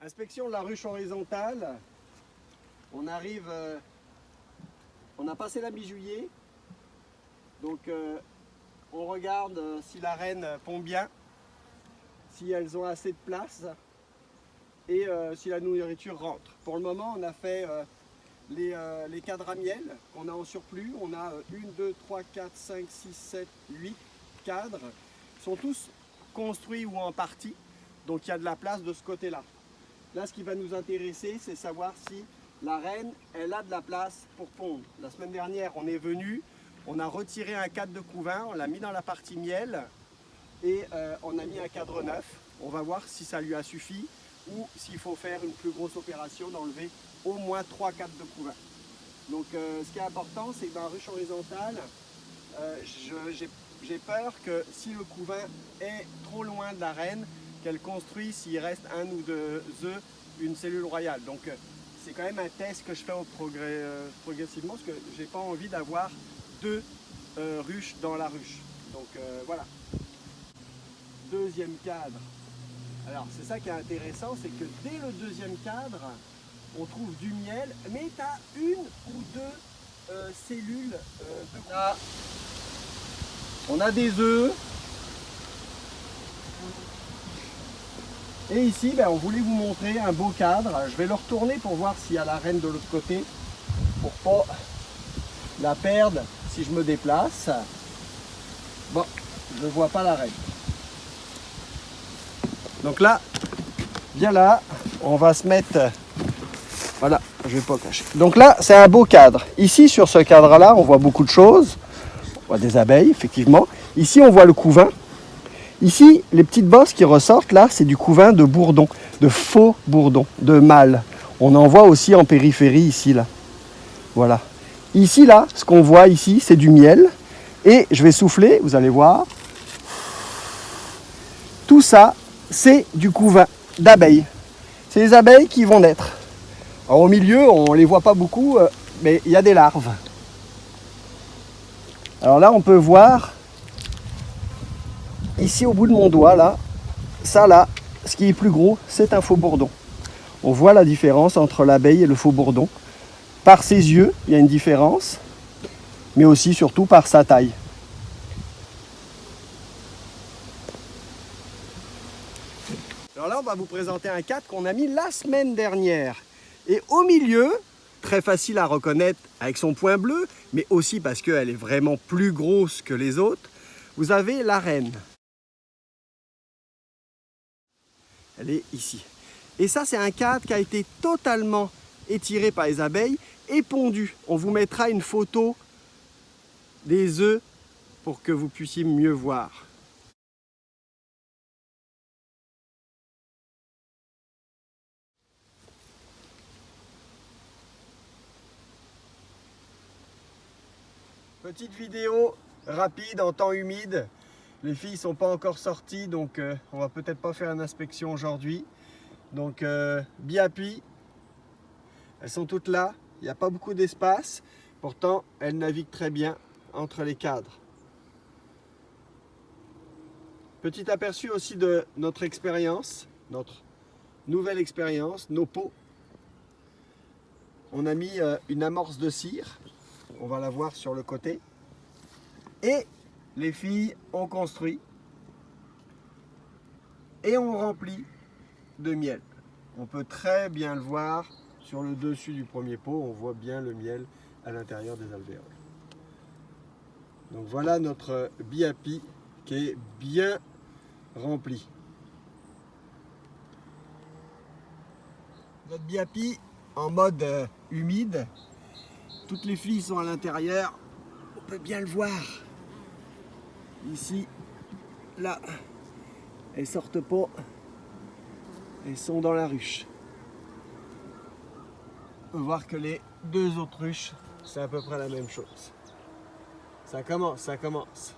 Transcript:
Inspection de la ruche horizontale. On arrive, on a passé la mi-juillet, donc on regarde si la reine pond bien, si elles ont assez de place et si la nourriture rentre. Pour le moment, on a fait les cadres à miel qu'on a en surplus. On a 1, 2, 3, 4, 5, 6, 7, 8 cadres. Ils sont tous construits ou en partie, donc il y a de la place de ce côté-là. Là, ce qui va nous intéresser, c'est savoir si la reine, elle a de la place pour pondre. La semaine dernière, on est venu, on a retiré un cadre de couvain, on l'a mis dans la partie miel et on a mis un cadre neuf. On va voir si ça lui a suffi ou s'il faut faire une plus grosse opération d'enlever au moins 3 cadres de couvain. Donc ce qui est important, c'est que dans la ruche horizontale, j'ai peur que si le couvain est trop loin de la reine, qu'elle construise, s'il reste 1 ou 2 œufs, une cellule royale. Donc c'est quand même un test que je fais progressivement, parce que j'ai pas envie d'avoir 2 ruches dans la ruche. Donc voilà. Deuxième cadre. Alors c'est ça qui est intéressant, c'est que dès le deuxième cadre, on trouve du miel, mais tu as 1 ou 2 cellules de couvain. On a des œufs. Et ici, on voulait vous montrer un beau cadre. Je vais le retourner pour voir s'il y a la reine de l'autre côté, pour pas la perdre si je me déplace. Bon, je ne vois pas la reine. Donc là, bien là, on va se mettre... Voilà, je ne vais pas cacher. Donc là, c'est un beau cadre. Ici, sur ce cadre-là, on voit beaucoup de choses. On voit des abeilles, effectivement. Ici, on voit le couvain. Ici, les petites bosses qui ressortent, là, c'est du couvain de bourdon, de faux bourdon, de mâle. On en voit aussi en périphérie, ici, là. Voilà. Ici, là, ce qu'on voit ici, c'est du miel. Et je vais souffler, vous allez voir. Tout ça, c'est du couvain d'abeilles. C'est les abeilles qui vont naître. Alors, au milieu, on ne les voit pas beaucoup, mais il y a des larves. Alors là, on peut voir... Ici au bout de mon doigt, là, ça là, ce qui est plus gros, c'est un faux bourdon. On voit la différence entre l'abeille et le faux bourdon. Par ses yeux, il y a une différence, mais aussi surtout par sa taille. Alors là, on va vous présenter un cadre qu'on a mis la semaine dernière. Et au milieu, très facile à reconnaître avec son point bleu, mais aussi parce qu'elle est vraiment plus grosse que les autres, vous avez la reine. Elle est ici. Et ça, c'est un cadre qui a été totalement étiré par les abeilles et pondu. On vous mettra une photo des œufs pour que vous puissiez mieux voir. Petite vidéo rapide en temps humide. Les filles ne sont pas encore sorties, donc on va peut-être pas faire une inspection aujourd'hui. Donc biapie, elles sont toutes là, il n'y a pas beaucoup d'espace, pourtant elles naviguent très bien entre les cadres. Petit aperçu aussi de notre expérience, notre nouvelle expérience, nos pots. On a mis une amorce de cire, on va la voir sur le côté. Et les filles ont construit et on remplit de miel. On peut très bien le voir sur le dessus du premier pot, on voit bien le miel à l'intérieur des alvéoles. Donc voilà notre biapie qui est bien rempli. Notre biapie en mode humide, toutes les filles sont à l'intérieur, on peut bien le voir. Ici, là, elles sortent pas, elles sont dans la ruche. On peut voir que les 2 autres ruches, c'est à peu près la même chose. Ça commence, ça commence.